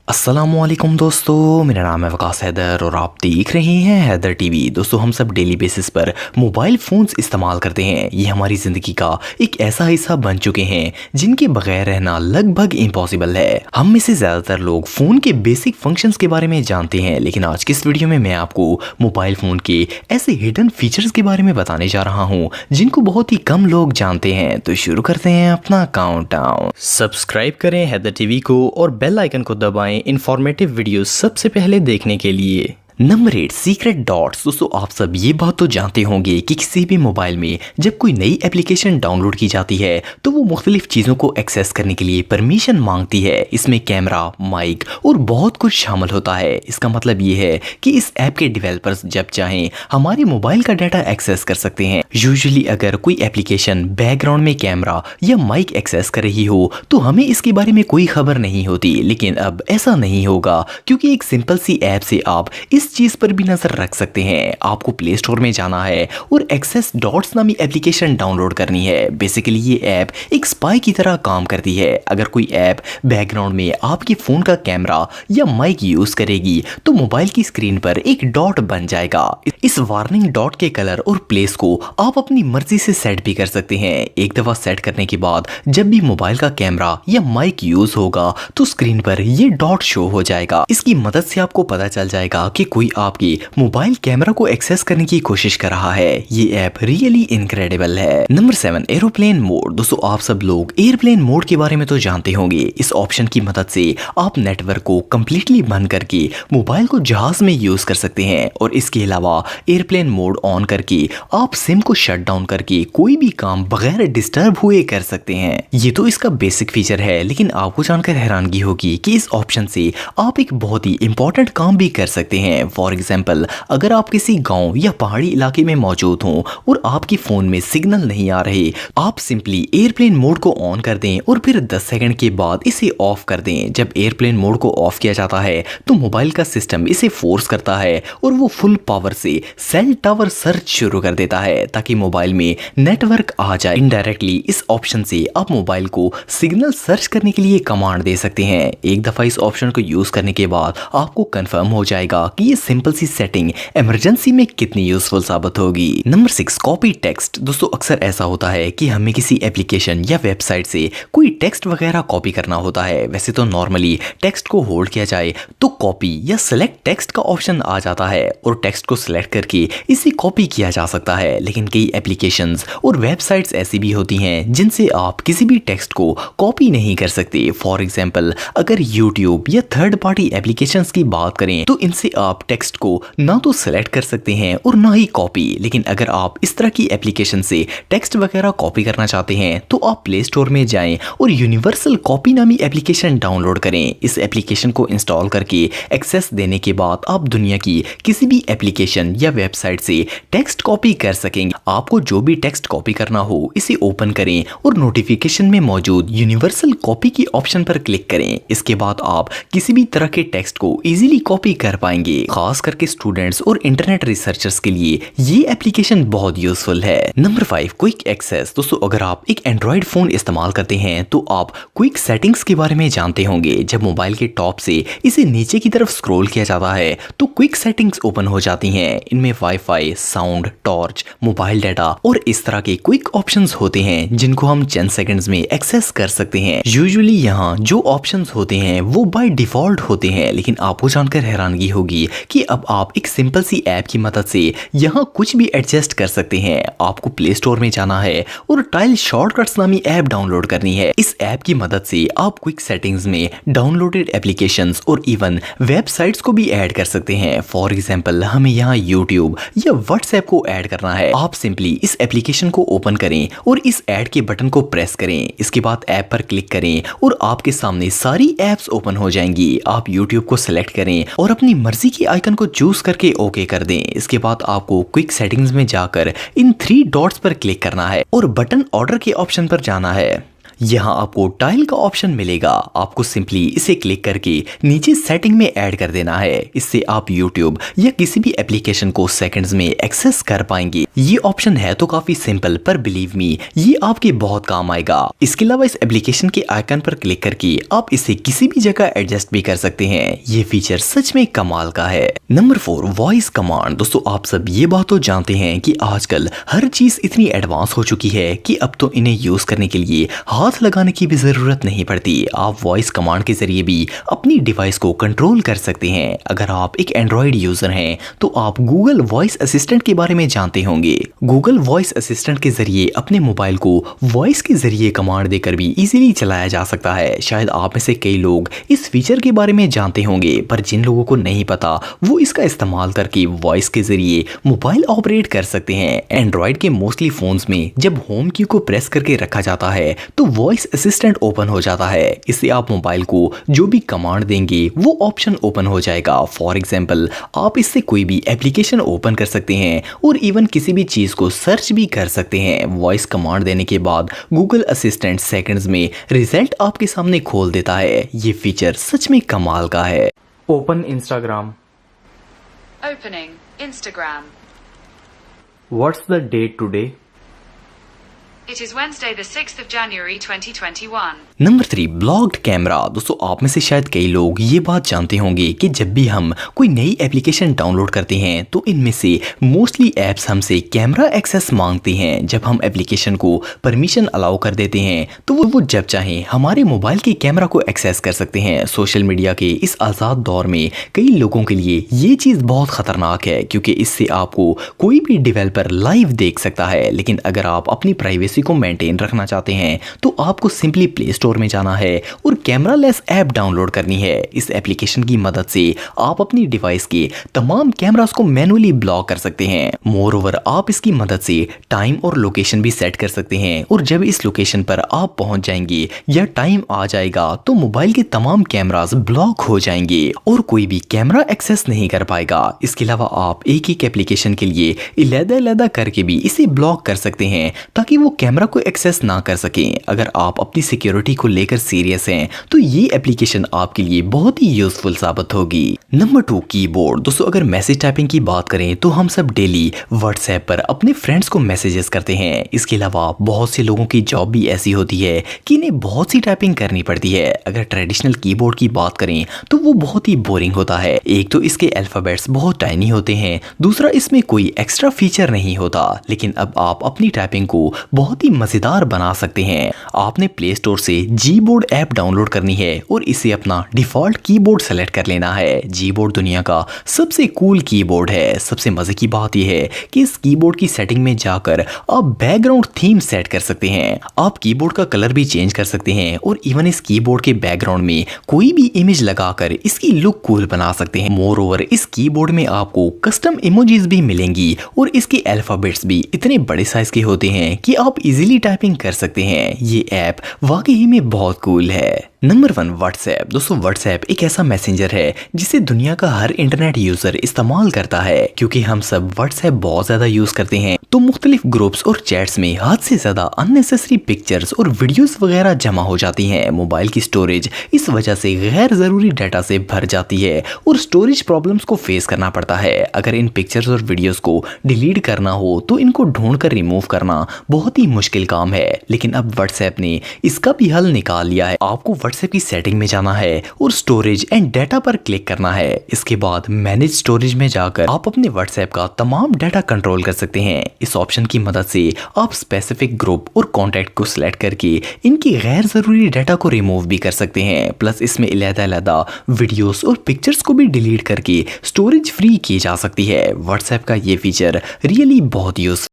अस्सलामुअलैकुम दोस्तों, मेरा नाम है वकास हैदर और आप देख रहे हैं हैदर टीवी। दोस्तों, हम सब डेली बेसिस पर मोबाइल फ़ोन्स इस्तेमाल करते हैं। ये हमारी ज़िंदगी का एक ऐसा हिस्सा बन चुके हैं जिनके बगैर रहना लगभग इम्पॉसिबल है। हम में से ज़्यादातर लोग फ़ोन के बेसिक फंक्शंस के बारे में जानते हैं, लेकिन आज की इस वीडियो में मैं आपको मोबाइल फ़ोन के ऐसे हिडन फीचर्स के बारे में बताने जा रहा हूँ जिनको बहुत ही कम लोग जानते हैं। तो शुरू करते हैं अपना काउंटडाउन। सब्सक्राइब करें हैदर टीवी को और बेल आइकन को दबाएं इंफॉर्मेटिव वीडियो सबसे पहले देखने के लिए। Number 8, secret dots. दोस्तों, आप सब ये बात तो जानते होंगे कि किसी भी मोबाइल में जब कोई नई एप्लीकेशन डाउनलोड की जाती है तो वो मुख्तलिफ चीज़ों को एक्सेस करने के लिए परमिशन मांगती है। इसमें कैमरा, माइक और बहुत कुछ शामिल होता है। इसका मतलब ये है कि इस ऐप के डेवलपर्स जब चाहें हमारे मोबाइल का डाटा एक्सेस कर सकते हैं। यूजुअली अगर कोई एप्लीकेशन बैकग्राउंड में कैमरा या माइक एक्सेस कर रही हो तो हमें इसके बारे में कोई खबर नहीं होती, लेकिन अब ऐसा नहीं होगा क्योंकि एक सिंपल सी ऐप से आप इस चीज पर भी नजर रख सकते हैं। आपको प्ले स्टोर में जाना है और एक्सेस डॉट्स नामी एप्लीकेशन डाउनलोड करनी है। बेसिकली ये ऐप एक स्पाई की तरह काम करती है। अगर कोई ऐप बैकग्राउंड में आपके फोन का कैमरा या माइक यूज करेगी तो मोबाइल की स्क्रीन पर एक डॉट बन जाएगा। इस वार्निंग डॉट के कलर और प्लेस को आप अपनी मर्जी से सेट भी कर सकते हैं। एक दफा सेट करने के बाद जब भी मोबाइल का कैमरा या माइक यूज होगा तो स्क्रीन पर ये डॉट शो हो जाएगा। इसकी मदद से आपको पता चल जाएगा कि कोई आपके मोबाइल कैमरा को एक्सेस करने की कोशिश कर रहा है। ये ऐप रियली इनक्रेडिबल है। Number 7, aeroplane mode. दोस्तों, आप सब लोग एयरप्लेन मोड के बारे में तो जानते होंगे। इस ऑप्शन की मदद से आप नेटवर्क को कंप्लीटली बंद करके मोबाइल को जहाज में यूज कर सकते हैं और इसके अलावा एयरप्लेन मोड ऑन करके आप सिम को शट डाउन करके कोई भी काम बगैर डिस्टर्ब हुए कर सकते हैं। ये तो इसका बेसिक फीचर है, लेकिन आपको जानकर हैरानगी होगी कि इस ऑप्शन से आप एक बहुत ही इंपॉर्टेंट काम भी कर सकते हैं। फॉर एग्जाम्पल, अगर आप किसी गांव या पहाड़ी इलाके में मौजूद हों और आपके फोन में सिग्नल नहीं आ रहे, आप सिंपली एयरप्लेन मोड को ऑन कर दें और फिर 10 सेकंड के बाद इसे ऑफ कर दें। जब एयरप्लेन मोड को ऑफ किया जाता है तो मोबाइल का सिस्टम इसे फोर्स करता है और वो फुल पावर से सेल टावर सर्च शुरू कर देता है ताकि मोबाइल में नेटवर्क आ जाए। इनडायरेक्टली इस ऑप्शन से आप मोबाइल को सिग्नल सर्च करने के लिए कमांड दे सकते हैं। एक दफा इस ऑप्शन को यूज करने के बाद आपको कंफर्म हो जाएगा कि ये सिंपल सी सेटिंग इमरजेंसी में कितनी यूजफुल साबित होगी। Number 6, copy text. दोस्तों, अक्सर ऐसा होता है कि हमें किसी एप्लीकेशन या वेबसाइट से कोई टेक्स्ट वगैरह कॉपी करना होता है। वैसे तो नॉर्मली टेक्स्ट को होल्ड किया जाए तो कॉपी या सिलेक्ट टेक्स्ट का ऑप्शन आ जाता है और टेक्स्ट को सिलेक्ट करके इसे कॉपी किया जा सकता है। लेकिन कई एप्लीकेशंस और वेबसाइट्स ऐसी भी होती हैं जिनसे आप किसी भी टेक्स्ट को कॉपी नहीं कर सकते। फॉर एग्जाम्पल, अगर यूट्यूब या थर्ड पार्टी एप्लीकेशंस की बात करें तो इनसे आप टेक्स्ट को ना तो सेलेक्ट कर सकते हैं और ना ही कॉपी। लेकिन अगर आप इस तरह की एप्लीकेशन से टेक्स्ट वगैरह कॉपी करना चाहते हैं तो आप प्ले स्टोर में जाएं और यूनिवर्सल कॉपी नामी एप्लीकेशन डाउनलोड करें। इस एप्लीकेशन को इंस्टॉल करके एक्सेस देने के बाद आप दुनिया की किसी भी एप्लीकेशन या वेबसाइट से टेक्स्ट कॉपी कर सकेंगे। आपको जो भी टेक्स्ट कॉपी करना हो इसे ओपन करें और नोटिफिकेशन में मौजूद यूनिवर्सल कॉपी की ऑप्शन पर क्लिक करें। इसके बाद आप किसी भी तरह के टेक्स्ट को इजीली कॉपी कर पाएंगे। खास करके स्टूडेंट्स और इंटरनेट रिसर्चर्स के लिए ये एप्लीकेशन बहुत यूजफुल है। Number 5, quick access. दोस्तों, अगर आप एक एंड्रॉइड फोन इस्तेमाल करते हैं तो आप क्विक सेटिंग्स के बारे में जानते होंगे। जब मोबाइल के टॉप से इसे नीचे की तरफ स्क्रॉल किया जाता है तो क्विक सेटिंग्स ओपन हो जाती हैं। इनमें wifi, sound, torch, mobile data और इस तरह के क्विक ऑप्शंस होते हैं जिनको हम चंद सेकंड्स में एक्सेस कर सकते हैं। यूजुअली यहाँ जो ऑप्शंस होते हैं वो बाय डिफॉल्ट होते हैं, लेकिन आपको जानकर हैरानगी होगी कि अब आप एक सिंपल सी ऐप की मदद से यहाँ कुछ भी एडजस्ट कर सकते हैं। आपको प्ले स्टोर में जाना है और टाइल शॉर्टकट्स नामी ऐप डाउनलोड करनी है। इस ऐप की मदद से आप क्विक सेटिंग्स में डाउनलोडेड एप्लीकेशंस और इवन वेबसाइट्स को भी ऐड कर सकते हैं। फॉर एग्जांपल, हमें यहाँ यूट्यूब या व्हाट्सएप को ऐड करना है। आप सिंपली इस एप्लीकेशन को ओपन करें और इस ऐड के बटन को प्रेस करें। इसके बाद ऐप पर क्लिक करें और आपके सामने सारी ऐप्स ओपन हो जाएंगी। आप यूट्यूब को सिलेक्ट करें और अपनी मर्जी की आइकन को चूज करके ओके कर दें। इसके बाद आपको क्विक सेटिंग्स में जाकर इन 3 डॉट्स पर क्लिक करना है और बटन ऑर्डर के ऑप्शन पर जाना है। यहाँ आपको टाइल का ऑप्शन मिलेगा, आपको सिंपली इसे क्लिक करके नीचे सेटिंग में ऐड कर देना है। इससे आप यूट्यूब या किसी भी एप्लीकेशन को सेकंड्स में एक्सेस कर पाएंगे। ये ऑप्शन है तो काफी सिंपल, पर बिलीव मी ये आपके बहुत काम आएगा। इसके अलावा इस एप्लीकेशन के आइकन पर क्लिक करके आप इसे किसी भी जगह एडजस्ट भी कर सकते हैं। ये फीचर सच में कमाल का है। Number 4, voice command. दोस्तों आप सब ये बात तो जानते हैं कि आजकल हर चीज इतनी एडवांस हो चुकी है कि अब तो इन्हें यूज करने के लिए हाथ लगाने की भी जरूरत नहीं पड़ती। आप वॉइस कमांड के जरिए भी अपनी डिवाइस को कंट्रोल कर सकते हैं। अगर आप एक एंड्रॉइड यूजर हैं तो आप गूगल वॉइस असिस्टेंट के बारे में जानते होंगे। गूगल वॉइस असिस्टेंट के जरिए अपने मोबाइल को वॉइस के जरिए कमांड देकर भी इजीली चलाया जा सकता है। शायद आप में से कई लोग इस फीचर के बारे में जानते होंगे, पर जिन लोगों को नहीं पता वो इसका इस्तेमाल करके वॉइस के जरिए मोबाइल ऑपरेट कर सकते हैं। एंड्रॉइड के मोस्टली फोन्स में जब होम की को प्रेस करके रखा जाता है तो वॉइस असिस्टेंट ओपन हो जाता है। इससे आप मोबाइल को जो भी कमांड देंगे वो ऑप्शन ओपन हो जाएगा। फॉर एग्जाम्पल आप इससे कोई भी एप्लीकेशन ओपन कर सकते हैं और इवन किसी भी चीज को सर्च भी कर सकते हैं। वॉइस कमांड देने के बाद गूगल असिस्टेंट सेकंड्स में रिजल्ट आपके सामने खोल देता है। ये फीचर सच में कमाल का है। Open Instagram. Opening Instagram. What's the date today? It is Wednesday, the 6th of January 2021. Number 3, blocked camera. दोस्तों आप में से शायद कई लोग ये बात जानते होंगे कि जब भी हम कोई नई एप्लीकेशन डाउनलोड करते हैं तो इनमें से मोस्टली ऐप्स हमसे कैमरा एक्सेस मांगते हैं। जब हम एप्लीकेशन को परमिशन अलाउ कर देते हैं तो वो जब चाहें हमारे मोबाइल के कैमरा को एक्सेस कर सकते हैं। सोशल मीडिया के इस आज़ाद दौर में कई लोगों के लिए ये चीज़ बहुत खतरनाक है, क्योंकि इससे आपको कोई भी डेवलपर लाइव देख सकता है। लेकिन अगर आप अपनी प्राइवेसी को मेंटेन रखना चाहते हैं तो आपको सिंपली प्ले स्टोर में जाना है और कैमरा लेस ऐप डाउनलोड करनी है। इस एप्लीकेशन की मदद से आप अपनी डिवाइस के तमाम कैमरास को मैनुअली ब्लॉक कर सकते हैं। मोर ओवर आप इसकी मदद से टाइम और लोकेशन भी सेट कर सकते हैं, और जब इस लोकेशन पर आप पहुंच जाएंगे या टाइम आ जाएगा तो मोबाइल के तमाम कैमरास ब्लॉक हो जाएंगे और कोई भी कैमरा एक्सेस नहीं कर पाएगा। इसके अलावा आप एक एक एप्लीकेशन के लिए अलग-अलग करके भी इसे ब्लॉक कर सकते हैं ताकि वो कैमरा को एक्सेस ना कर सकें। अगर आप अपनी सिक्योरिटी को लेकर सीरियस हैं तो ये एप्लीकेशन आपके लिए बहुत ही यूजफुल साबित होगी। Number 2, keyboard. दोस्तों अगर मैसेज टाइपिंग की बात करें तो हम सब डेली व्हाट्सएप पर अपने फ्रेंड्स को मैसेजेस करते हैं। इसके अलावा बहुत से लोगों की जॉब भी ऐसी होती है कि इन्हें बहुत सी टाइपिंग करनी पड़ती है। अगर ट्रेडिशनल कीबोर्ड की बात करें तो वो बहुत ही बोरिंग होता है। एक तो इसके अल्फाबेट्स बहुत टाइनी होते हैं, दूसरा इसमें कोई एक्स्ट्रा फीचर नहीं होता। लेकिन अब आप अपनी टाइपिंग को बहुत ही मजेदार बना सकते हैं। आपने प्ले स्टोर से जीबोर्ड ऐप डाउनलोड करनी है और इसे अपना डिफॉल्ट कीबोर्ड सेलेक्ट कर लेना है। जीबोर्ड दुनिया का सबसे कूल कीबोर्ड है। सबसे मजे की बात यह है कि इस कीबोर्ड की सेटिंग में जाकर आप बैकग्राउंड थीम सेट कर सकते हैं। आप कीबोर्ड का कलर भी चेंज कर सकते हैं और इवन इस कीबोर्ड के बैकग्राउंड में कोई भी इमेज लगाकर इसकी लुक कूल बना सकते हैं। मोर ओवर इस कीबोर्ड में आपको कस्टम इमोजीज भी मिलेंगी और इसके अल्फाबेट्स भी इतने बड़े साइज के होते हैं कि आप इजीली टाइपिंग कर सकते हैं। ये ऐप वाकई में बहुत कूल है। Number 1, WhatsApp. दोस्तों व्हाट्सएप एक ऐसा मैसेंजर है जिसे दुनिया का हर इंटरनेट यूजर इस्तेमाल करता है। क्योंकि हम सब व्हाट्सएप बहुत ज्यादा यूज करते हैं तो मुख्तलिफ ग्रुप्स और चैट्स में हद से ज्यादा अननेसेसरी पिक्चर्स और वीडियोस वगैरह जमा हो जाती हैं। मोबाइल की स्टोरेज इस वजह से गैर जरूरी डाटा से भर जाती है और स्टोरेज प्रॉब्लम्स को फेस करना पड़ता है। अगर इन पिक्चर्स और वीडियोस को डिलीट करना हो तो इनको ढूंढ कर रिमूव करना बहुत ही मुश्किल काम है। लेकिन अब व्हाट्सएप ने इसका भी हल निकाल लिया है। आपको व्हाट्सएप की सेटिंग में जाना है और स्टोरेज एंड डाटा पर क्लिक करना है। इसके बाद मैनेज स्टोरेज में जाकर आप अपने व्हाट्सएप का तमाम डाटा कंट्रोल कर सकते हैं। इस ऑप्शन की मदद से आप स्पेसिफिक ग्रुप और कॉन्टैक्ट को सिलेक्ट करके इनकी गैर जरूरी डाटा को रिमूव भी कर सकते हैं। प्लस इसमें अलग-अलग वीडियोस और पिक्चर्स को भी डिलीट करके स्टोरेज फ्री की जा सकती है। व्हाट्सएप का ये फीचर रियली बहुत यूज